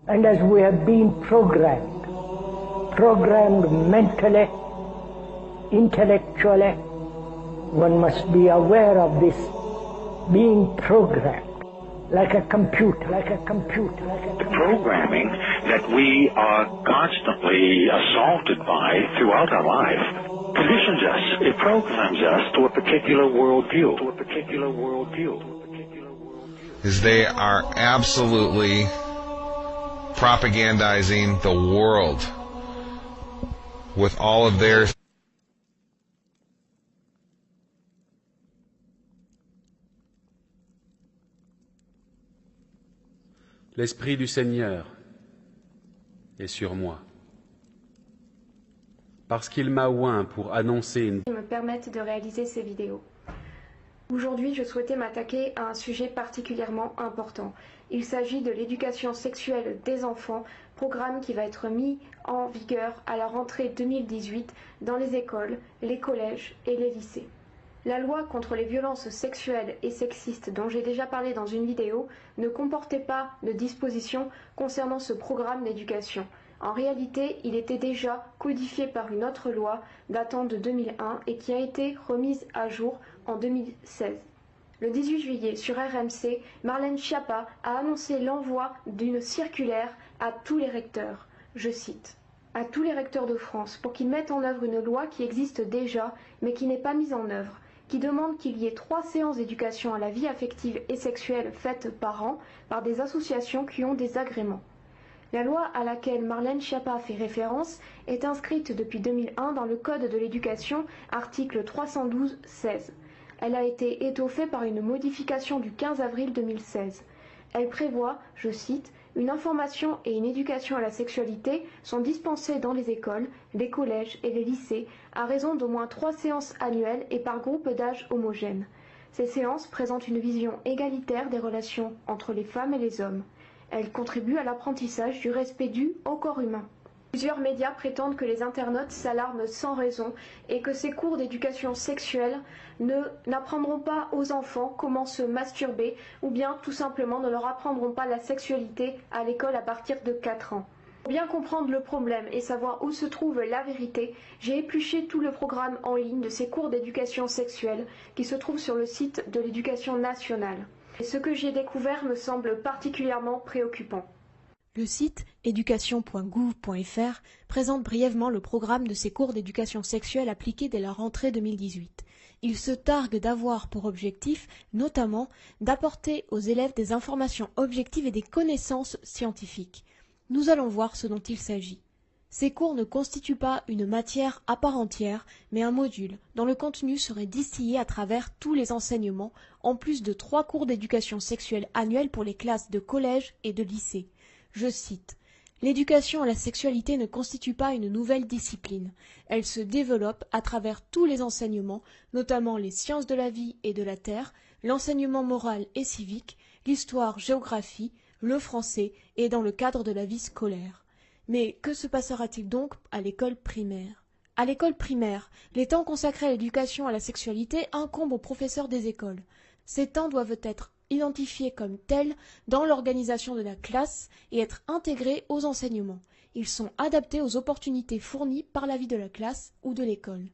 And as we have been programmed mentally, intellectually, one must be aware of this being programmed. Like a computer. The programming that we are constantly assaulted by throughout our life conditions us. It programs us to a particular worldview. Is they are absolutely propagandizing the world with all of their L'Esprit du Seigneur est sur moi, parce qu'il m'a oint pour annoncer une... me permettent de réaliser ces vidéos. Aujourd'hui, je souhaitais m'attaquer à un sujet particulièrement important. Il s'agit de l'éducation sexuelle des enfants, programme qui va être mis en vigueur à la rentrée 2018 dans les écoles, les collèges et les lycées. La loi contre les violences sexuelles et sexistes dont j'ai déjà parlé dans une vidéo ne comportait pas de dispositions concernant ce programme d'éducation. En réalité, il était déjà codifié par une autre loi datant de 2001 et qui a été remise à jour en 2016. Le 18 juillet, sur RMC, Marlène Schiappa a annoncé l'envoi d'une circulaire à tous les recteurs. Je cite: « À tous les recteurs de France pour qu'ils mettent en œuvre une loi qui existe déjà mais qui n'est pas mise en œuvre, qui demande qu'il y ait 3 séances d'éducation à la vie affective et sexuelle faites par an par des associations qui ont des agréments. » La loi à laquelle Marlène Schiappa fait référence est inscrite depuis 2001 dans le Code de l'éducation, article 312-16. Elle a été étoffée par une modification du 15 avril 2016. Elle prévoit, je cite, « Une information et une éducation à la sexualité sont dispensées dans les écoles, les collèges et les lycées à raison d'au moins 3 séances annuelles et par groupe d'âge homogène. Ces séances présentent une vision égalitaire des relations entre les femmes et les hommes. Elles contribuent à l'apprentissage du respect dû au corps humain. » Plusieurs médias prétendent que les internautes s'alarment sans raison et que ces cours d'éducation sexuelle n'apprendront pas aux enfants comment se masturber ou bien tout simplement ne leur apprendront pas la sexualité à l'école à partir de 4 ans. Pour bien comprendre le problème et savoir où se trouve la vérité, j'ai épluché tout le programme en ligne de ces cours d'éducation sexuelle qui se trouve sur le site de l'Éducation nationale. Et ce que j'ai découvert me semble particulièrement préoccupant. Le site éducation.gouv.fr présente brièvement le programme de ces cours d'éducation sexuelle appliqués dès la rentrée 2018. Il se targue d'avoir pour objectif, notamment, d'apporter aux élèves des informations objectives et des connaissances scientifiques. Nous allons voir ce dont il s'agit. Ces cours ne constituent pas une matière à part entière, mais un module dont le contenu serait distillé à travers tous les enseignements, en plus de 3 cours d'éducation sexuelle annuels pour les classes de collège et de lycée. Je cite: « L'éducation à la sexualité ne constitue pas une nouvelle discipline. Elle se développe à travers tous les enseignements, notamment les sciences de la vie et de la terre, l'enseignement moral et civique, l'histoire-géographie, le français et dans le cadre de la vie scolaire. » Mais que se passera-t-il donc à l'école primaire? À l'école primaire, les temps consacrés à l'éducation à la sexualité incombent aux professeurs des écoles. Ces temps doivent être identifiés comme tels dans l'organisation de la classe et être intégrés aux enseignements. Ils sont adaptés aux opportunités fournies par la vie de la classe ou de l'école.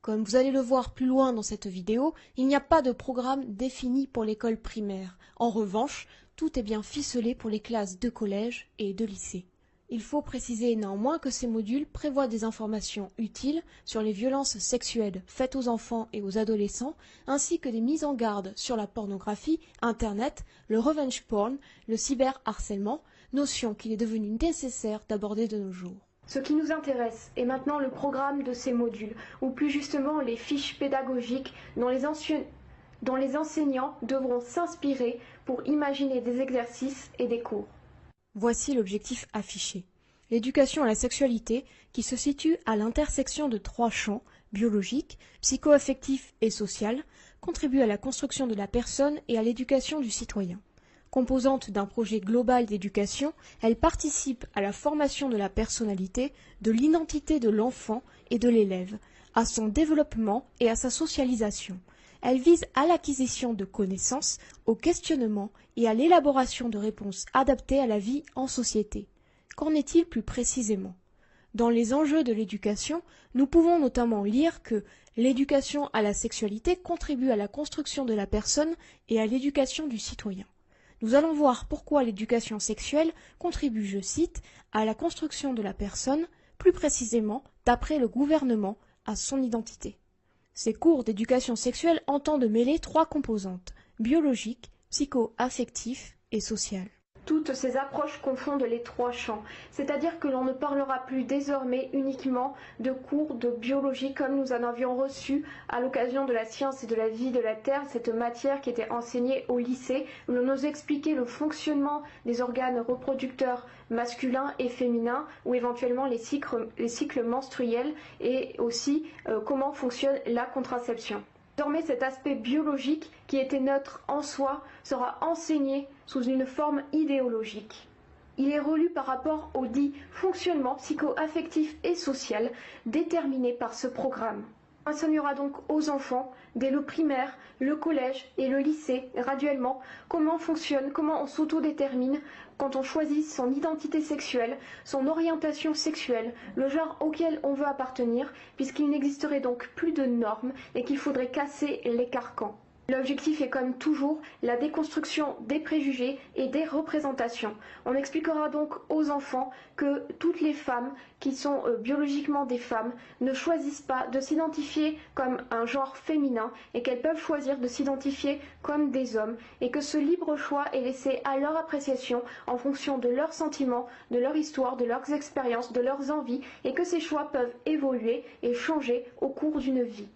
Comme vous allez le voir plus loin dans cette vidéo, il n'y a pas de programme défini pour l'école primaire. En revanche, tout est bien ficelé pour les classes de collège et de lycée. Il faut préciser néanmoins que ces modules prévoient des informations utiles sur les violences sexuelles faites aux enfants et aux adolescents, ainsi que des mises en garde sur la pornographie, Internet, le revenge porn, le cyberharcèlement, notion qu'il est devenu nécessaire d'aborder de nos jours. Ce qui nous intéresse est maintenant le programme de ces modules, ou plus justement les fiches pédagogiques dont les enseignants devront s'inspirer pour imaginer des exercices et des cours. Voici l'objectif affiché. L'éducation à la sexualité, qui se situe à l'intersection de 3 champs, biologique, psycho-affectif et social, contribue à la construction de la personne et à l'éducation du citoyen. Composante d'un projet global d'éducation, elle participe à la formation de la personnalité, de l'identité de l'enfant et de l'élève, à son développement et à sa socialisation. Elle vise à l'acquisition de connaissances, au questionnement et à l'élaboration de réponses adaptées à la vie en société. Qu'en est-il plus précisément ? Dans les enjeux de l'éducation, nous pouvons notamment lire que l'éducation à la sexualité contribue à la construction de la personne et à l'éducation du citoyen. Nous allons voir pourquoi l'éducation sexuelle contribue, je cite, à la construction de la personne, plus précisément, d'après le gouvernement, à son identité. Ces cours d'éducation sexuelle entendent mêler 3 composantes, biologiques, psycho-affectives et sociales. Toutes ces approches confondent les 3 champs, c'est-à-dire que l'on ne parlera plus désormais uniquement de cours de biologie comme nous en avions reçu à l'occasion de la science et de la vie de la Terre, cette matière qui était enseignée au lycée, où l'on nous expliquait le fonctionnement des organes reproducteurs masculins et féminins, ou éventuellement les cycles menstruels, et aussi comment fonctionne la contraception. Désormais, cet aspect biologique qui était neutre en soi sera enseigné sous une forme idéologique. Il est relu par rapport au dit fonctionnement psycho-affectif et social déterminé par ce programme. On enseignera donc aux enfants, dès le primaire, le collège et le lycée, graduellement, comment fonctionne, comment on s'autodétermine quand on choisit son identité sexuelle, son orientation sexuelle, le genre auquel on veut appartenir, puisqu'il n'existerait donc plus de normes et qu'il faudrait casser les carcans. L'objectif est comme toujours la déconstruction des préjugés et des représentations. On expliquera donc aux enfants que toutes les femmes qui sont biologiquement des femmes ne choisissent pas de s'identifier comme un genre féminin et qu'elles peuvent choisir de s'identifier comme des hommes et que ce libre choix est laissé à leur appréciation en fonction de leurs sentiments, de leur histoire, de leurs expériences, de leurs envies et que ces choix peuvent évoluer et changer au cours d'une vie.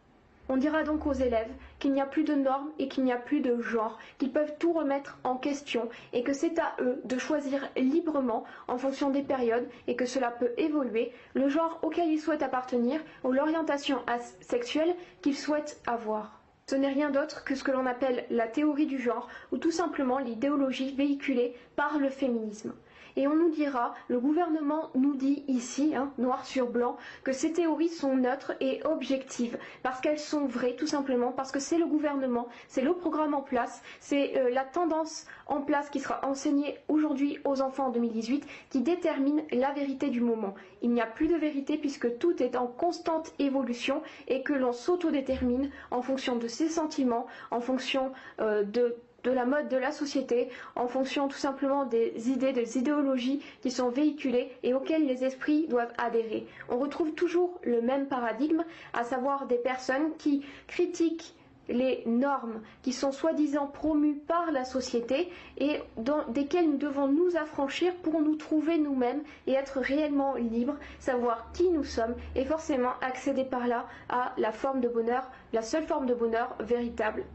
On dira donc aux élèves qu'il n'y a plus de normes et qu'il n'y a plus de genre, qu'ils peuvent tout remettre en question et que c'est à eux de choisir librement en fonction des périodes et que cela peut évoluer, le genre auquel ils souhaitent appartenir ou l'orientation sexuelle qu'ils souhaitent avoir. Ce n'est rien d'autre que ce que l'on appelle la théorie du genre ou tout simplement l'idéologie véhiculée par le féminisme. Et on nous dira, le gouvernement nous dit ici, noir sur blanc, que ces théories sont neutres et objectives, parce qu'elles sont vraies, tout simplement, parce que c'est le gouvernement, c'est le programme en place, c'est la tendance en place qui sera enseignée aujourd'hui aux enfants en 2018, qui détermine la vérité du moment. Il n'y a plus de vérité puisque tout est en constante évolution et que l'on s'autodétermine en fonction de ses sentiments, en fonction de la mode de la société, en fonction tout simplement des idées, des idéologies qui sont véhiculées et auxquelles les esprits doivent adhérer. On retrouve toujours le même paradigme, à savoir des personnes qui critiquent les normes qui sont soi-disant promues par la société et desquelles nous devons nous affranchir pour nous trouver nous-mêmes et être réellement libres, savoir qui nous sommes et forcément accéder par là à la forme de bonheur, la seule forme de bonheur véritable.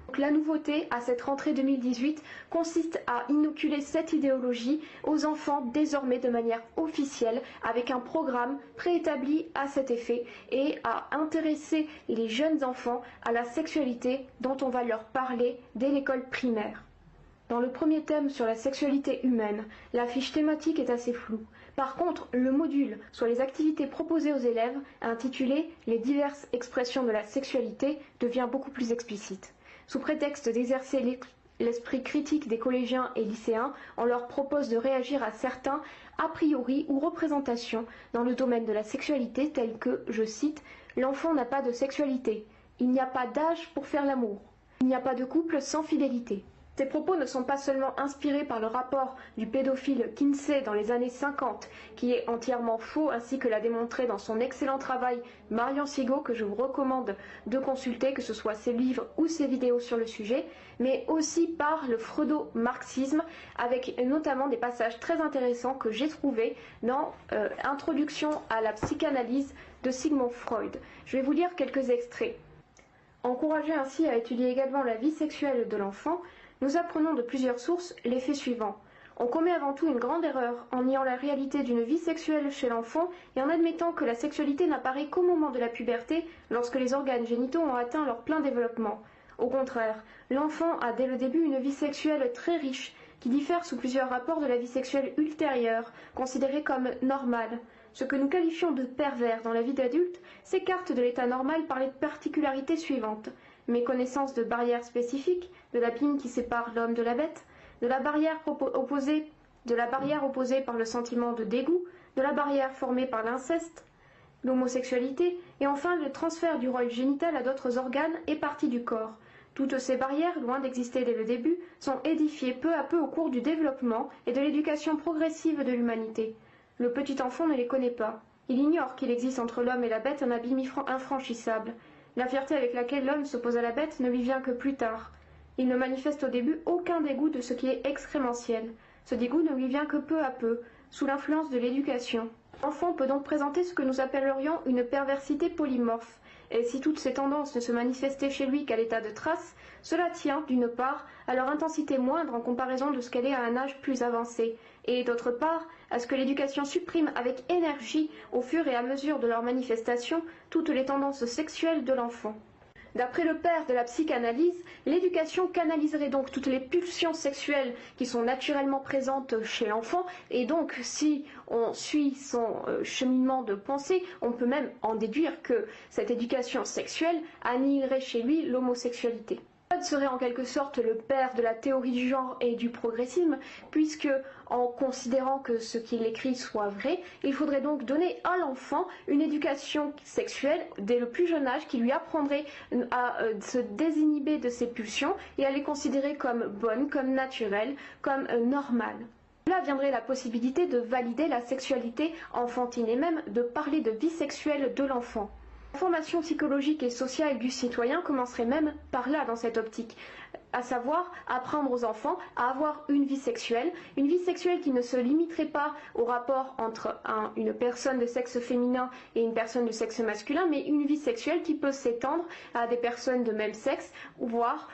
Donc la nouveauté à cette rentrée 2018 consiste à inoculer cette idéologie aux enfants désormais de manière officielle avec un programme préétabli à cet effet et à intéresser les jeunes enfants à la sexualité dont on va leur parler dès l'école primaire. Dans le premier thème sur la sexualité humaine, la fiche thématique est assez floue. Par contre, le module, soit les activités proposées aux élèves, intitulé « Les diverses expressions de la sexualité » devient beaucoup plus explicite. Sous prétexte d'exercer l'esprit critique des collégiens et lycéens, on leur propose de réagir à certains a priori ou représentations dans le domaine de la sexualité tels que, je cite, « L'enfant n'a pas de sexualité. Il n'y a pas d'âge pour faire l'amour. Il n'y a pas de couple sans fidélité. » Ces propos ne sont pas seulement inspirés par le rapport du pédophile Kinsey dans les années 50, qui est entièrement faux, ainsi que l'a démontré dans son excellent travail Marian Sigaud, que je vous recommande de consulter, que ce soit ses livres ou ses vidéos sur le sujet, mais aussi par le freudo-marxisme, avec notamment des passages très intéressants que j'ai trouvés dans Introduction à la psychanalyse de Sigmund Freud. Je vais vous lire quelques extraits. Encouragé ainsi à étudier également la vie sexuelle de l'enfant, nous apprenons de plusieurs sources les faits suivants. On commet avant tout une grande erreur en niant la réalité d'une vie sexuelle chez l'enfant et en admettant que la sexualité n'apparaît qu'au moment de la puberté, lorsque les organes génitaux ont atteint leur plein développement. Au contraire, l'enfant a dès le début une vie sexuelle très riche, qui diffère sous plusieurs rapports de la vie sexuelle ultérieure, considérée comme normale. Ce que nous qualifions de pervers dans la vie d'adulte s'écarte de l'état normal par les particularités suivantes. méconnaissance de barrières spécifiques, de l'abîme qui sépare l'homme de la bête, de la barrière opposée par le sentiment de dégoût, de la barrière formée par l'inceste, l'homosexualité, et enfin le transfert du rôle génital à d'autres organes et parties du corps. Toutes ces barrières, loin d'exister dès le début, sont édifiées peu à peu au cours du développement et de l'éducation progressive de l'humanité. Le petit enfant ne les connaît pas. Il ignore qu'il existe entre l'homme et la bête un abîme infranchissable. La fierté avec laquelle l'homme s'oppose à la bête ne lui vient que plus tard. Il ne manifeste au début aucun dégoût de ce qui est excrémentiel. Ce dégoût ne lui vient que peu à peu, sous l'influence de l'éducation. L'enfant peut donc présenter ce que nous appellerions une perversité polymorphe. Et si toutes ces tendances ne se manifestaient chez lui qu'à l'état de trace, cela tient, d'une part, à leur intensité moindre en comparaison de ce qu'elle est à un âge plus avancé, et d'autre part, à ce que l'éducation supprime avec énergie, au fur et à mesure de leur manifestation, toutes les tendances sexuelles de l'enfant. D'après le père de la psychanalyse, l'éducation canaliserait donc toutes les pulsions sexuelles qui sont naturellement présentes chez l'enfant, et donc si on suit son cheminement de pensée, on peut même en déduire que cette éducation sexuelle annihilerait chez lui l'homosexualité. Freud serait en quelque sorte le père de la théorie du genre et du progressisme, puisque, en considérant que ce qu'il écrit soit vrai, il faudrait donc donner à l'enfant une éducation sexuelle dès le plus jeune âge qui lui apprendrait à se désinhiber de ses pulsions et à les considérer comme bonnes, comme naturelles, comme normales. Là viendrait la possibilité de valider la sexualité enfantine et même de parler de vie sexuelle de l'enfant. La formation psychologique et sociale du citoyen commencerait même par là dans cette optique, à savoir apprendre aux enfants à avoir une vie sexuelle qui ne se limiterait pas au rapport entre une personne de sexe féminin et une personne de sexe masculin, mais une vie sexuelle qui peut s'étendre à des personnes de même sexe, voire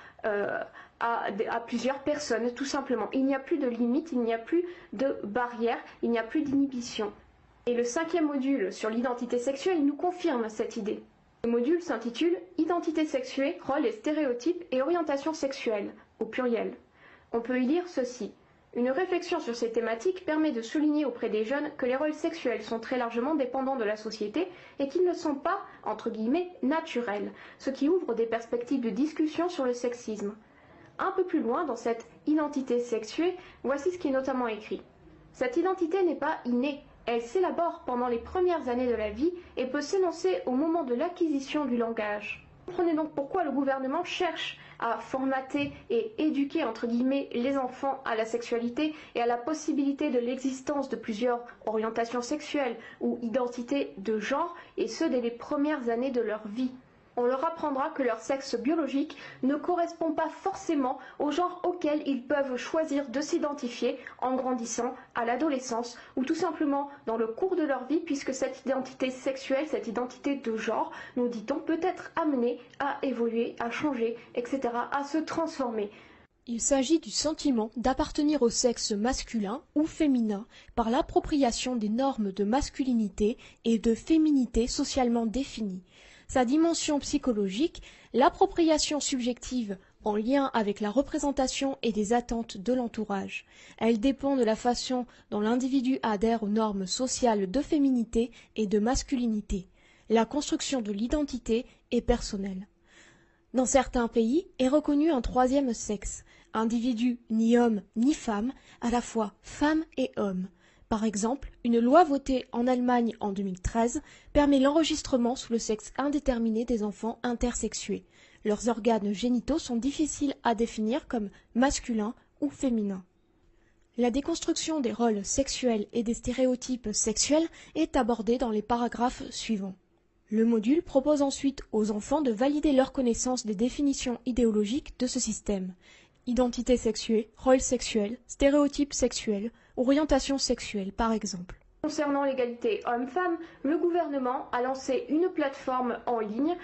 à plusieurs personnes, tout simplement. Il n'y a plus de limite, il n'y a plus de barrière, il n'y a plus d'inhibition. Et le 5e module sur l'identité sexuelle nous confirme cette idée. Le module s'intitule « Identité sexuée, rôles et stéréotypes et orientation sexuelle » au pluriel. On peut y lire ceci. Une réflexion sur ces thématiques permet de souligner auprès des jeunes que les rôles sexuels sont très largement dépendants de la société et qu'ils ne sont pas, entre guillemets, naturels, ce qui ouvre des perspectives de discussion sur le sexisme. Un peu plus loin dans cette identité sexuée, voici ce qui est notamment écrit. Cette identité n'est pas innée. Elle s'élabore pendant les premières années de la vie et peut s'énoncer au moment de l'acquisition du langage. Comprenez donc pourquoi le gouvernement cherche à formater et éduquer entre guillemets les enfants à la sexualité et à la possibilité de l'existence de plusieurs orientations sexuelles ou identités de genre, et ce dès les premières années de leur vie. On leur apprendra que leur sexe biologique ne correspond pas forcément au genre auquel ils peuvent choisir de s'identifier en grandissant à l'adolescence ou tout simplement dans le cours de leur vie, puisque cette identité sexuelle, cette identité de genre, nous dit-on, peut être amenée à évoluer, à changer, etc., à se transformer. Il s'agit du sentiment d'appartenir au sexe masculin ou féminin par l'appropriation des normes de masculinité et de féminité socialement définies. Sa dimension psychologique, l'appropriation subjective en lien avec la représentation et des attentes de l'entourage. Elle dépend de la façon dont l'individu adhère aux normes sociales de féminité et de masculinité. La construction de l'identité est personnelle. Dans certains pays est reconnu un troisième sexe, individu ni homme ni femme, à la fois femme et homme. Par exemple, une loi votée en Allemagne en 2013 permet l'enregistrement sous le sexe indéterminé des enfants intersexués. Leurs organes génitaux sont difficiles à définir comme masculins ou féminins. La déconstruction des rôles sexuels et des stéréotypes sexuels est abordée dans les paragraphes suivants. Le module propose ensuite aux enfants de valider leur connaissance des définitions idéologiques de ce système. Identité sexuée, rôle sexuel, stéréotypes sexuels, orientation sexuelle par exemple. Concernant l'égalité homme-femme, le gouvernement a lancé une plateforme en ligne